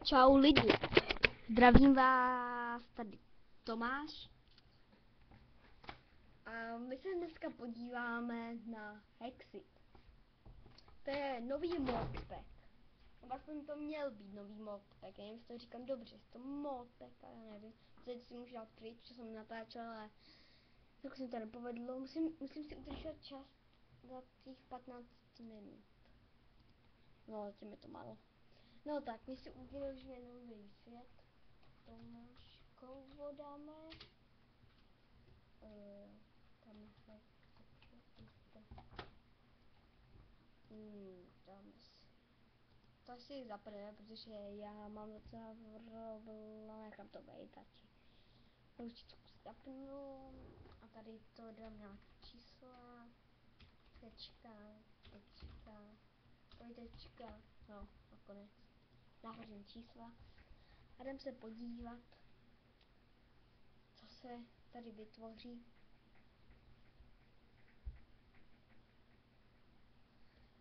Čau lidi, zdravím vás, tady Tomáš a my se dneska podíváme na Hexit. To je nový modpack, aspoň to měl být nový modpack, já nevím, jestli to říkám dobře, jestli to modpack, ale nevím, teď si můžu dát pryč, co jsem natáčel, ale tak se to nepovedlo, musím si udržet čas za těch 15 minut, no zatím je to málo. No tak, my si uděláme nový svět. Tomáškovo dáme. Tam se dáme si. To asi zaprvé, protože já mám docela problém, nechám to být radši. Určitě zapnu a tady to dám na čísla. Tečka, no nakonec. Nahodím čísla a jdem se podívat, co se tady vytvoří.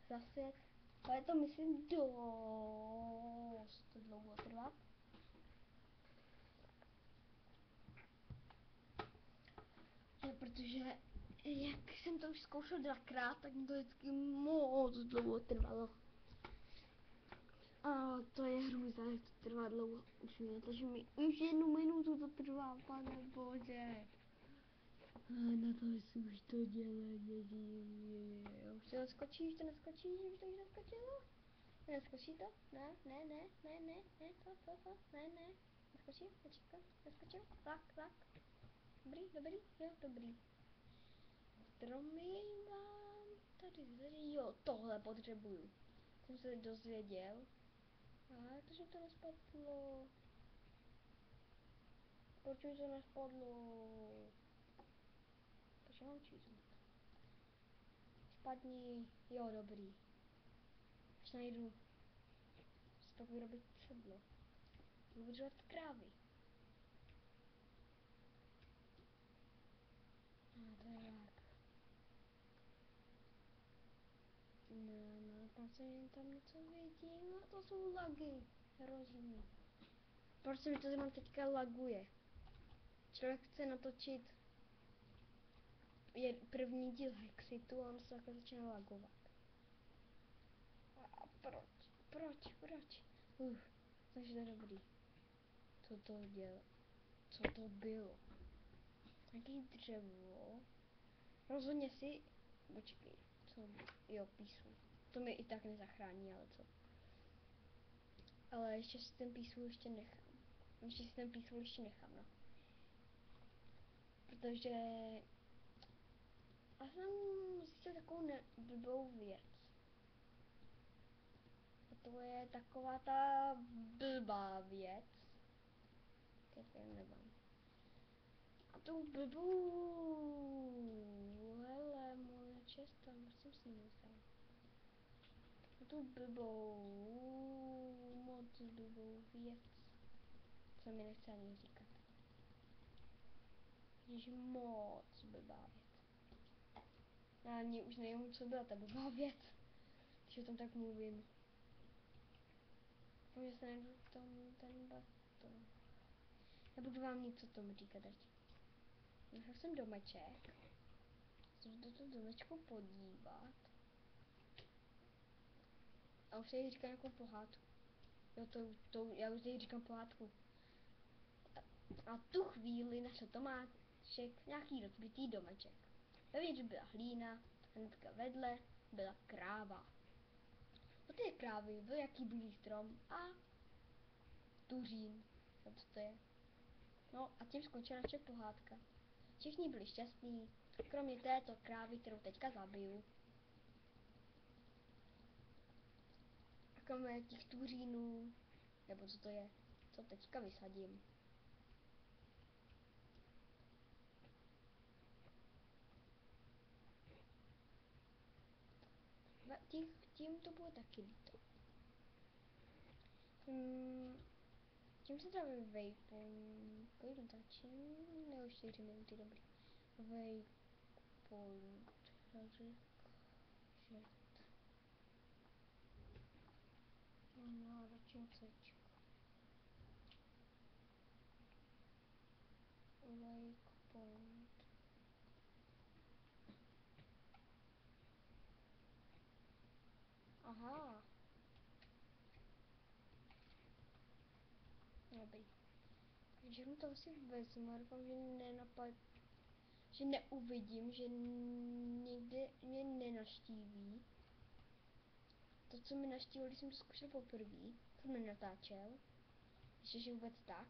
Za svět, ale to myslím dost dlouho trvat. Protože jak jsem to už zkoušel dvakrát, tak mi to vždycky moc dlouho trvalo. A to je hrůza, jak to trvá dlouho. Takže mi už 1 minutu to trvá, pane bože. Na to si už to dělá, už to naskočí, už to naskočilo? Neskočí to? Ne, naskočí, naskočil, tak. Dobrý. Stromy mám tady, jo, tohle potřebuju. Jsem se dozvěděl. A protože to nespadlo. Proč mi to nespadlo? Takže mám číslo. Spadni, jo, dobrý. Až najdu, si pak vyrobit sedlo. Budu držet krávy. To je tak. No, tam něco vidím a to jsou lagy. Hrozný. Proč se mi to zrovna teďka laguje? Člověk chce natočit první díl Hexitu a on se takhle začne lagovat. A proč? Takže to je dobrý. Co to bylo? Jaký dřevo? Rozhodně si... Počkej, co? Jo, písmu. To mi i tak nezachrání, ale co? Ale ještě si ten písmu ještě nechám. No. Protože... A jsem zjistil takovou blbou věc. A to je taková ta blbá věc. Kterou nemám. A tu blbou... Hele, moje česta, jsem si nemyslel. A tu moc blbou věc. Co mi nechce ani říkat. Jež moc blbá věc. Já ani už nevím, co byla ta blbá věc. Když o tom tak mluvím. Protože se najdu v tom ten baton. Nebudu vám nic o tom říkat ať. Nechal jsem domeček. Chci do toho domečku podívat. A už tady říkám nějakou pohádku. Jo, já už tady říkám pohádku. A tu chvíli našel Tomášek nějaký rozbitý domeček. Vevnitř byla hlína, hnedka vedle byla kráva. Od té krávy byl jaký bílý strom a tuřín. Co to je? No a tím skončila naše pohádka. Všichni byli šťastní, kromě této krávy, kterou teďka zabiju. A kromě těch tuřínů, nebo co to je, co teďka vysadím. Tím to bylo taky líto. Tím se dá waypoint, kolik natáčím? Ne, už 4 minuty, dobrý. Waypoint, no, radši cečko. point. Aha. Dobrý. Takže mu to asi vezmu, doufám, že že neuvidím, že někde mě nenaštíví. To, co mi naštívil, když jsem to zkoušel poprvé, jsem nenatáčel. Ještě, že vůbec tak.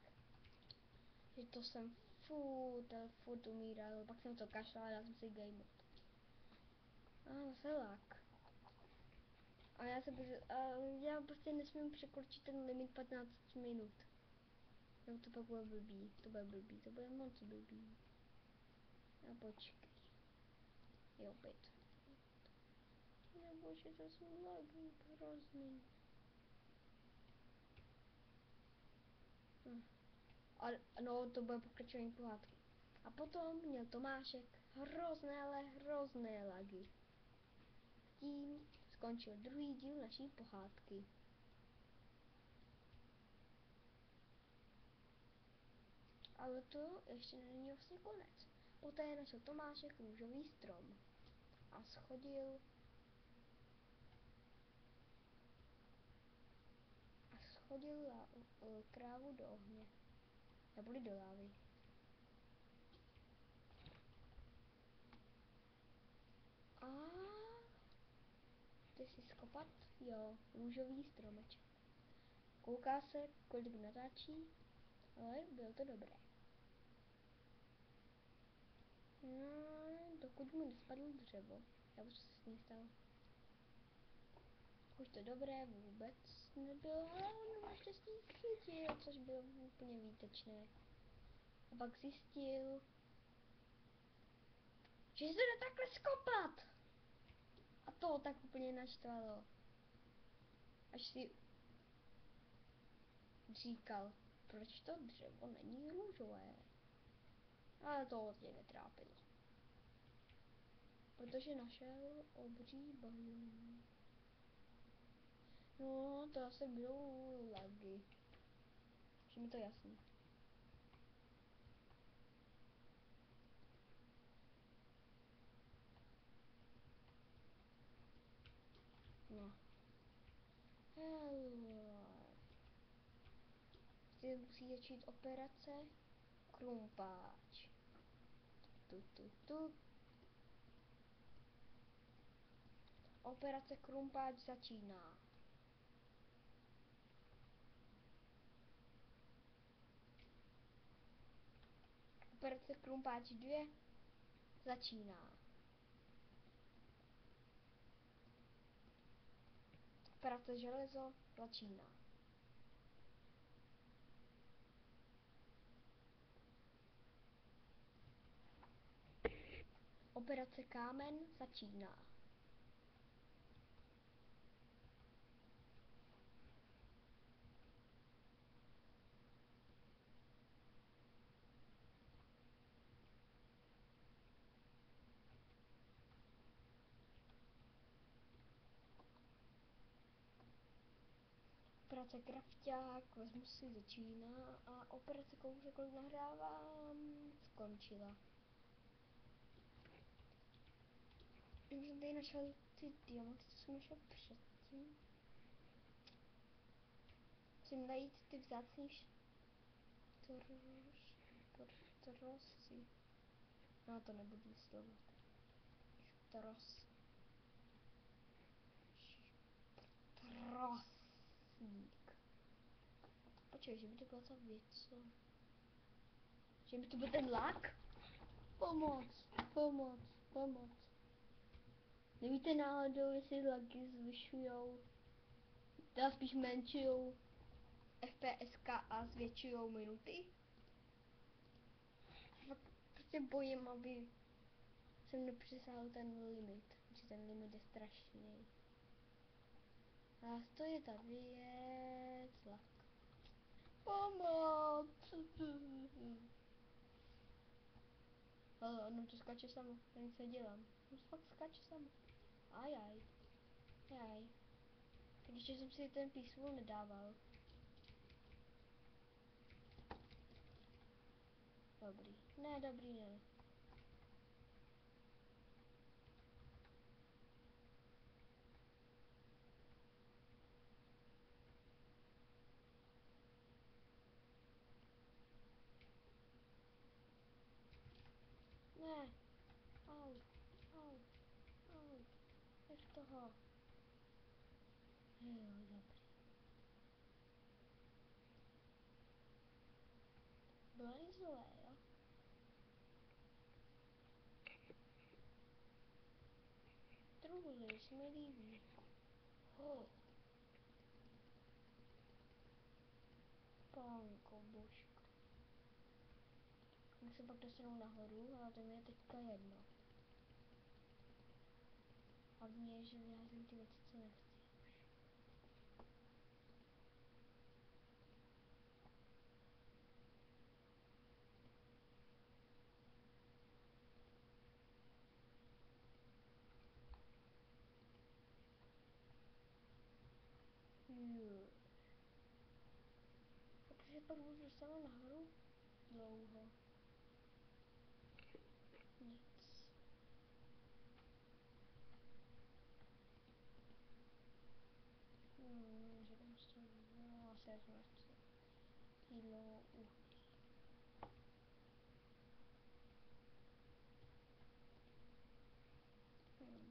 Že to jsem furt umíral, pak jsem to kašlal a dal jsem si game mode. Zase lag. A já prostě nesmím překročit ten limit 15 minut. No to pak bude blbý, to bude moc blbý. A počkej. Jo, byt. Nebože, to jsou lagy hrozný. No, to bude pokračování pohádky. A potom měl Tomášek hrozné lagy. Tím skončil druhý díl naší pohádky. Ale to ještě není vlastně konec. Poté našel Tomášek růžový strom a schodil krávu do ohně. Neboli do lávy. A chci si skopat? Jo, růžový stromeček. Kouká se, kolik natáčí, ale bylo to dobré. No, dokud mu nespadlo dřevo. Já už se s ním stalo. Už to dobré vůbec nebylo, ale on naštěstí chytil, což bylo úplně výtečné. A pak zjistil, že se to jde takhle skopat. A to tak úplně naštvalo. Až si říkal, proč to dřevo není růžové. Ale to od něj netrápilo. Protože našel obří bajon. No, to asi budou lagy. Že mi to jasný. No. Hello. Ty musí začít operace Krumpáč. Operace Krumpáč začíná. Operace Krumpáč 2 začíná. Operace Železo začíná. Operace Kámen začíná. Operace Krafťák, vezmu si začíná a operace Kouře, kolik nahrávám, skončila. Já jsem tady našel ty diamanty, co jsem našel předtím. Musím najít ty vzácný trosy. No, to nebudu vyslovovat. Trosník. Počkej, že by to byla ta věc, co? Že by to byl ten lak? Pomoc. Nevíte náhodou, jestli lagy zvyšujou, teda spíš menšujou FPSK a zvětšujou minuty? Fakt prostě bojím, aby jsem nepřesáhl ten limit, protože ten limit je strašný. A to je ta věc, lak. Pomoc! Ale ono to skáče samo, já nic nedělám. No fakt skáče samo. Ajaj. Tak ještě jsem si ten peaceful nedával. Dobrý. Ne, dobrý ne. Ne. Au. Au. Au. Nech toho. Jo, dobrý. Bylo zlé, jo? Truhly, se mi líbí. Oh. Pánko, božko. Můžu se pak dostanou nahoru, ale to mi je teďka jedno. Hlavně je, že vyházím ty věci, co nechci už. Jo. Takže pak už dostanu nahoru dlouho. Nic. Že tam stojí, no asi já jsem nechci. Kilo uhlí.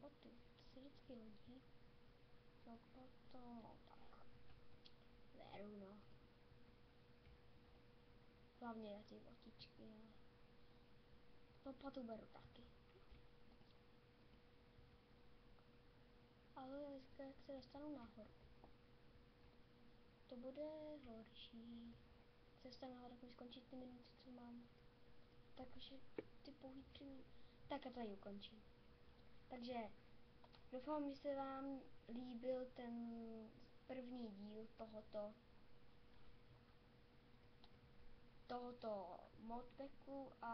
Boty, to se vždycky hodí. Tak potom, no tak. Veru, no. Hlavně na ty botičky, ale. Lopatu beru taky. Ale jak se dostanu nahoru, to bude horší. Se dostanu nahoru, tak mi skončí ty minuty, co mám. Takže ty pouhý 3 minuty. Tak a tady ukončím. Takže doufám, že se vám líbil ten první díl tohoto modpacku a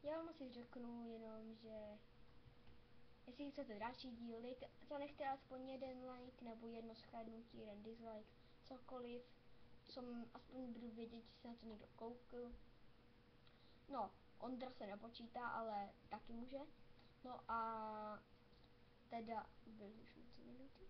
já vám asi řeknu jenom, že jestli chcete další díly, zanechte aspoň jeden like nebo jedno shlédnutí, jeden dislike, cokoliv, co aspoň budu vědět, že se na to někdo koukl. No, Ondra se nepočítá, ale taky může. No a teda, byly už mi 3 minuty?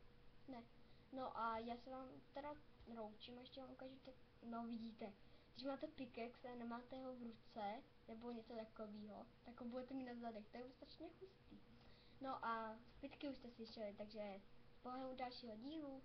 Ne. No a já se vám teda roučím a ještě vám ukážu, no vidíte, když máte pickaxe a nemáte ho v ruce, nebo něco takového, tak ho budete mít na zadech, to je strašně hustý. No a zbytky už jste slyšeli, takže s Bohem u dalšího dílu.